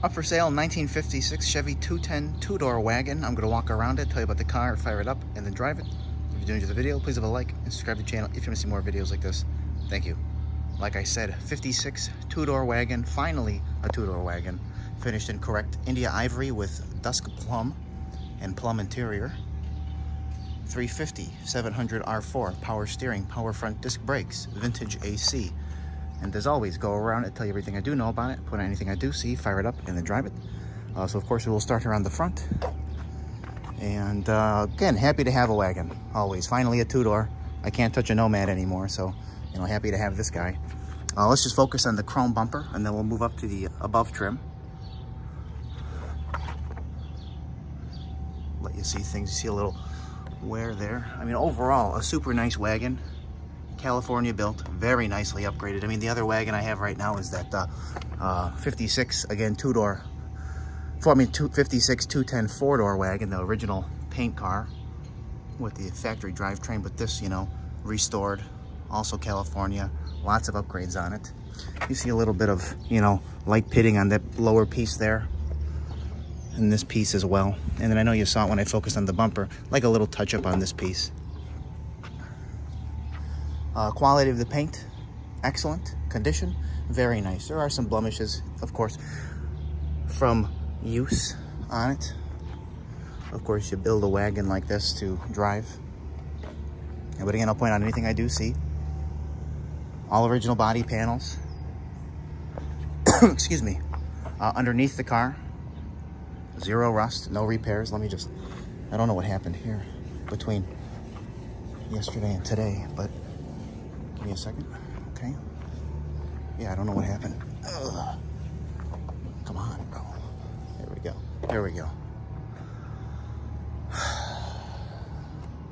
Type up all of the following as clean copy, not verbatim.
Up for sale, 1956 Chevy 210 two-door wagon. I'm going to walk around it, tell you about the car, fire it up, and then drive it. If you do enjoy the video, please leave a like and subscribe to the channel if you want to see more videos like this. Thank you. Like I said, 56 two-door wagon, finally a two-door wagon. Finished in correct India Ivory with Dusk Plum and Plum interior. 350 700 R4, power steering, power front disc brakes, vintage AC. And as always, go around it, tell you everything I do know about it, put on anything I do see, fire it up, and then drive it. So of course, we will start here on the front. And again, happy to have a wagon, always. Finally a two-door. I can't touch a Nomad anymore, so you know, happy to have this guy. Let's just focus on the chrome bumper, and then we'll move up to the above trim. Let you see things. You see a little wear there. I mean, overall, a super nice wagon. California built, very nicely upgraded. I mean, the other wagon I have right now is that 56, again, two-door, 56 210 four-door wagon, the original paint car with the factory drivetrain, but this, you know, restored, also California, lots of upgrades on it. You see a little bit of, you know, light pitting on that lower piece there, and this piece as well. And then I know you saw it when I focused on the bumper, like a little touch-up on this piece. Quality of the paint, excellent. Condition, very nice. There are some blemishes, of course, from use on it. Of course, you build a wagon like this to drive. But again, I'll point out anything I do see. All original body panels. Excuse me. Underneath the car, zero rust, no repairs. Let me just, I don't know what happened here between yesterday and today, but give me a second, okay? Yeah, I don't know what happened. Ugh. Come on, bro. There we go. There we go.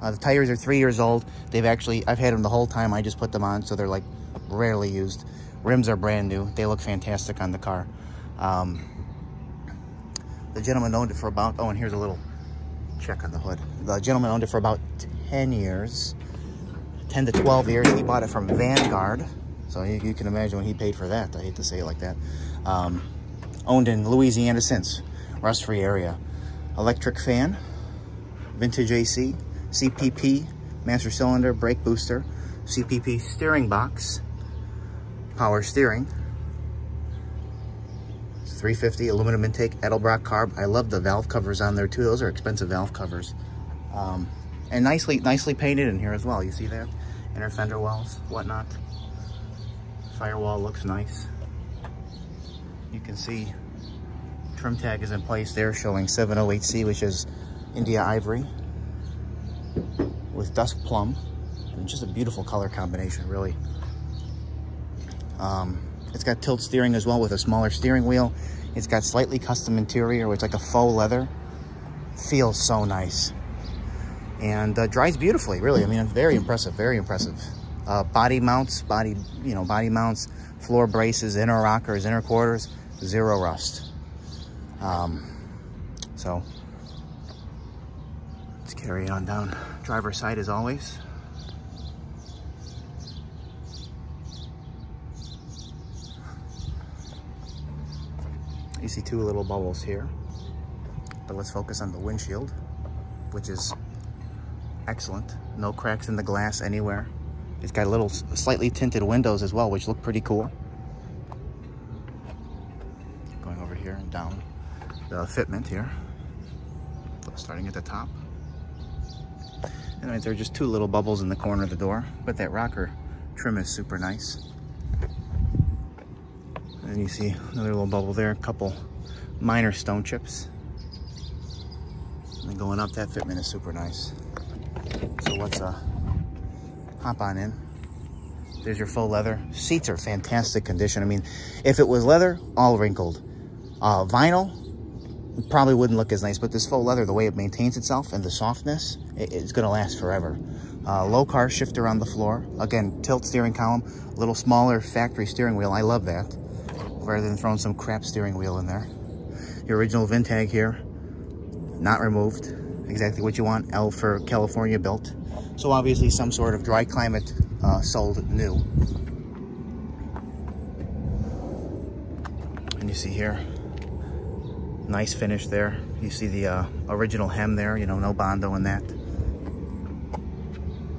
The tires are 3 years old. They've actually, I've had them the whole time. I just put them on, so they're like rarely used. Rims are brand new. They look fantastic on the car. The gentleman owned it for about, oh, and here's a little check on the hood. The gentleman owned it for about 10 years. 10 to 12 years. He bought it from Vanguard, so you can imagine what he paid for that. I hate to say it like that. Owned in Louisiana since, rust-free area. Electric fan, vintage AC, CPP, master cylinder, brake booster, CPP steering box, power steering. It's 350 aluminum intake, Edelbrock carb. I love the valve covers on there too. Those are expensive valve covers. And nicely painted in here as well. You see that? Inner fender wells, whatnot. Firewall looks nice. You can see trim tag is in place there showing 708C, which is India Ivory with Dusk Plum. And just a beautiful color combination, really. It's got tilt steering as well with a smaller steering wheel. It's got slightly custom interior, which is like a faux leather. Feels so nice. And drives beautifully, really. I mean, very impressive, very impressive. Body mounts, floor braces, inner rockers, inner quarters, zero rust. So let's carry it on down driver's side as always. You see two little bubbles here, but let's focus on the windshield, which is excellent. No cracks in the glass anywhere. It's got little slightly tinted windows as well, which look pretty cool. Going over here and down the fitment here. Starting at the top. And there are just two little bubbles in the corner of the door, but that rocker trim is super nice. And you see another little bubble there, a couple minor stone chips. And then going up, that fitment is super nice. So let's hop on in. There's your faux leather. Seats are fantastic condition. I mean, if it was leather, all wrinkled. Vinyl probably wouldn't look as nice, but this faux leather, the way it maintains itself and the softness, it's going to last forever. Low car shifter on the floor. Again, tilt steering column, a little smaller factory steering wheel. I love that, rather than throwing some crap steering wheel in there. Your original VIN tag here, not removed. Exactly what you want. L for California built. So obviously some sort of dry climate sold new. And you see here, Nice finish there. You see the original hem there, you know, no Bondo in that.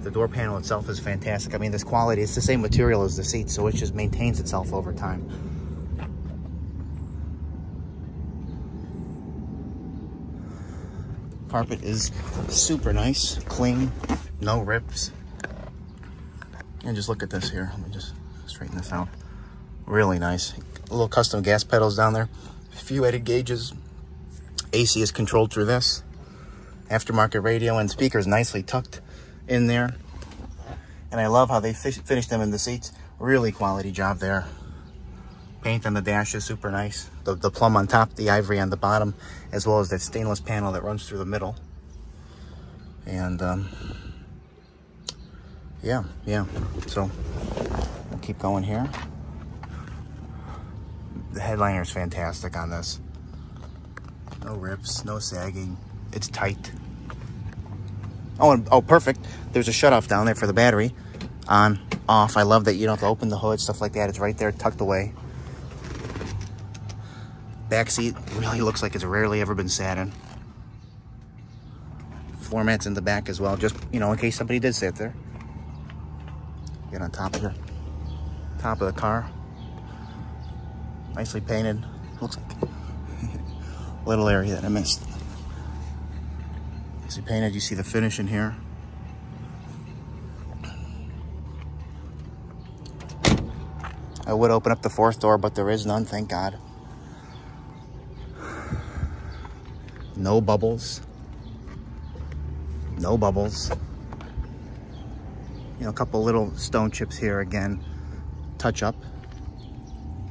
The door panel itself is fantastic. I mean, this quality, it's the same material as the seat, so it just maintains itself over time. Carpet is super nice, clean, no rips. And just look at this here. Let me just straighten this out. Really nice. A little custom gas pedals down there. A few added gauges. AC is controlled through this. Aftermarket radio and speakers nicely tucked in there. And I love how they finished them in the seats. Really quality job there. Paint on the dash is super nice. The plum on top, the ivory on the bottom, as well as that stainless panel that runs through the middle. And yeah. So we'll keep going here. The headliner is fantastic on this. No rips, no sagging. It's tight. Oh, perfect. There's a shutoff down there for the battery. On, off. I love that you don't have to open the hood, stuff like that. It's right there, tucked away. Back seat really looks like it's rarely ever been sat in. Floor mats in the back as well, just, you know, in case somebody did sit there. Get on top of here. Top of the car. Nicely painted. Looks like a little area that I missed. Nicely painted. You see the finish in here. I would open up the fourth door, but there is none, thank God. No bubbles. No bubbles. You know, a couple little stone chips here again. Touch up.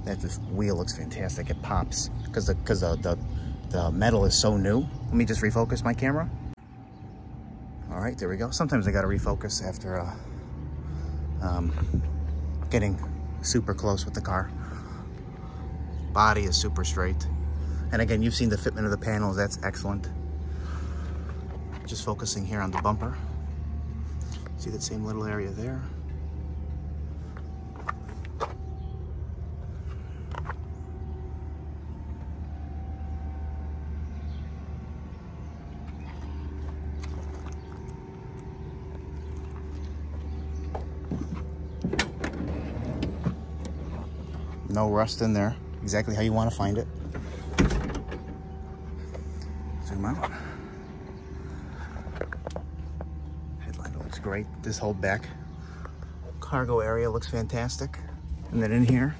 That this wheel looks fantastic. It pops because the metal is so new. Let me just refocus my camera. All right, there we go. Sometimes I got to refocus after getting super close with the car. Body is super straight. And again, you've seen the fitment of the panels. That's excellent. Just focusing here on the bumper. See that same little area there? No rust in there. Exactly how you want to find it. Zoom out. Headliner looks great. This whole back cargo area looks fantastic. And then in here,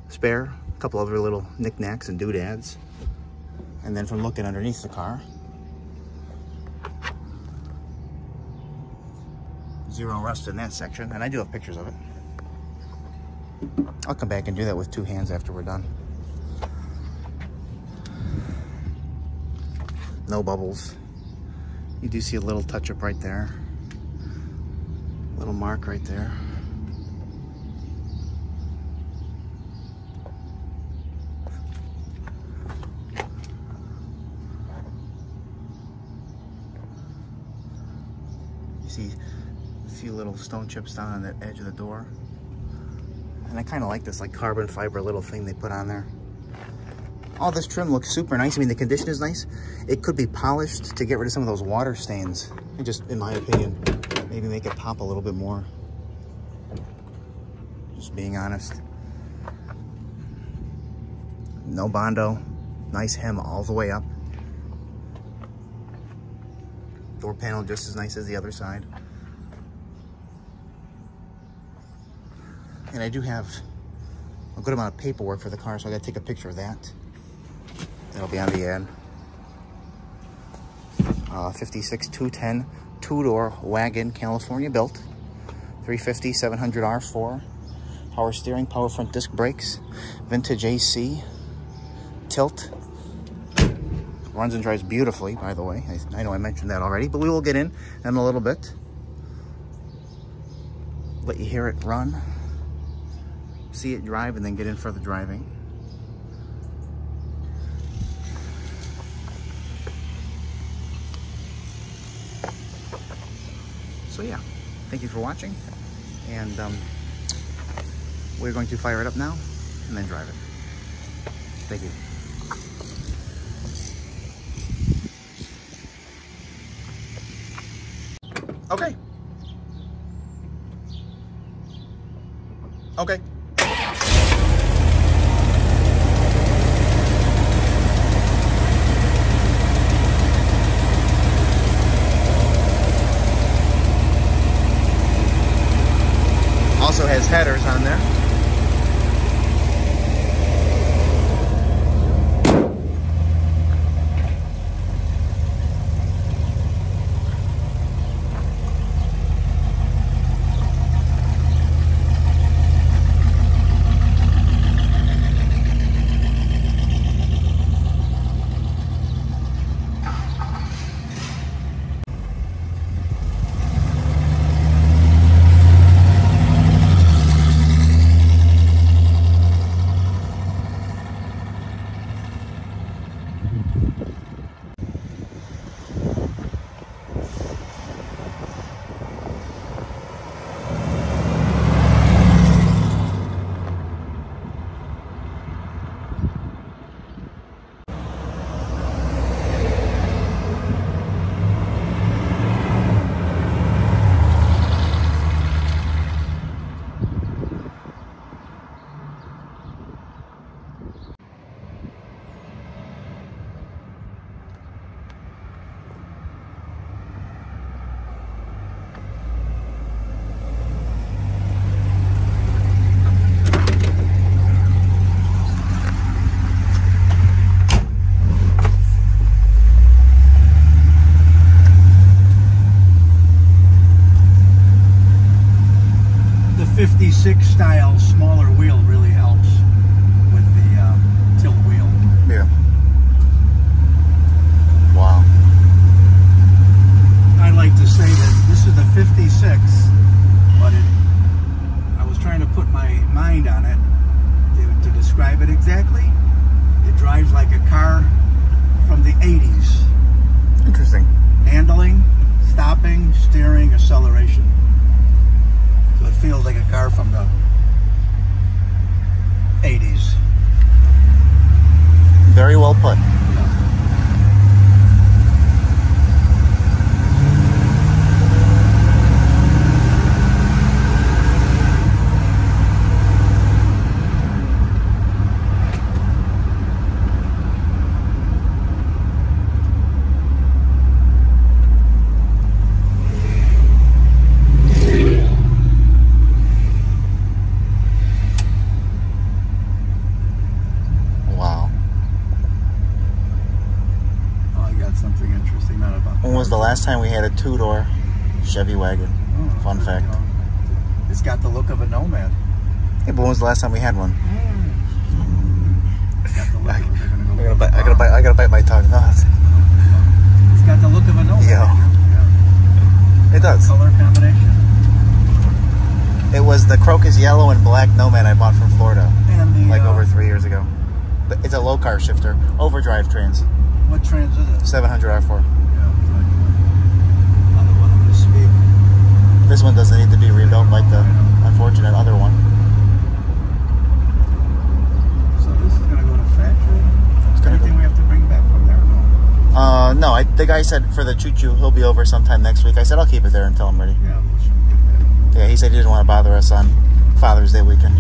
spare, a couple other little knickknacks and doodads. And then from looking underneath the car, zero rust in that section. And I do have pictures of it. I'll come back and do that with two hands after we're done. No bubbles. You do see a little touch up right there. Little mark right there. You see a few little stone chips down on the edge of the door. And I kind of like this like carbon fiber little thing they put on there. All this trim looks super nice. I mean, the condition is nice. It could be polished to get rid of some of those water stains. And just, in my opinion, maybe make it pop a little bit more. Just being honest. No Bondo. Nice hem all the way up. Door panel just as nice as the other side. And I do have a good amount of paperwork for the car, so I gotta take a picture of that. That'll be on the ad. 56 210 two-door wagon, California built. 350 700 R4. Power steering, power front disc brakes, vintage AC, tilt. Runs and drives beautifully, by the way. I know I mentioned that already, but we will get in a little bit. Let you hear it run. See it drive and then get in for the driving. So yeah, thank you for watching, and we're going to fire it up now and then drive it. Thank you. Okay. Okay. Also has headers on there. '56 style smaller wheel really helps with the tilt wheel. Yeah. Wow. I like to say that this is the '56, but I was trying to put my mind on it to describe it exactly. It drives like a car from the '80s. Interesting. Handling, stopping, steering, acceleration. So it feels like a car from the '80s. Very well put. Something interesting, not about. When was the last time we had a two-door Chevy Wagon? Oh, fun fact. You know, it's got the look of a Nomad. Yeah, but when was the last time we had one? It's got the look of, I gotta bite my tongue. No, it's got the look of a Nomad. Yeah. It does. Color combination. It was the crocus yellow and black Nomad I bought from Florida, and the, like over 3 years ago. But it's a low car shifter, overdrive trans. What trans is it? 700 R4. Yeah, other one on the speed. This one doesn't need to be rebuilt like the unfortunate other one. So this is gonna go to factory. Is there anything we have to bring back from there? No. No. The guy said for the choo-choo he'll be over sometime next week. I said I'll keep it there until I'm ready. Yeah, we should get that. Yeah, he said he didn't want to bother us on Father's Day weekend.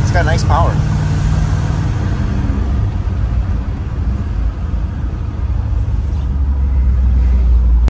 It's got nice power.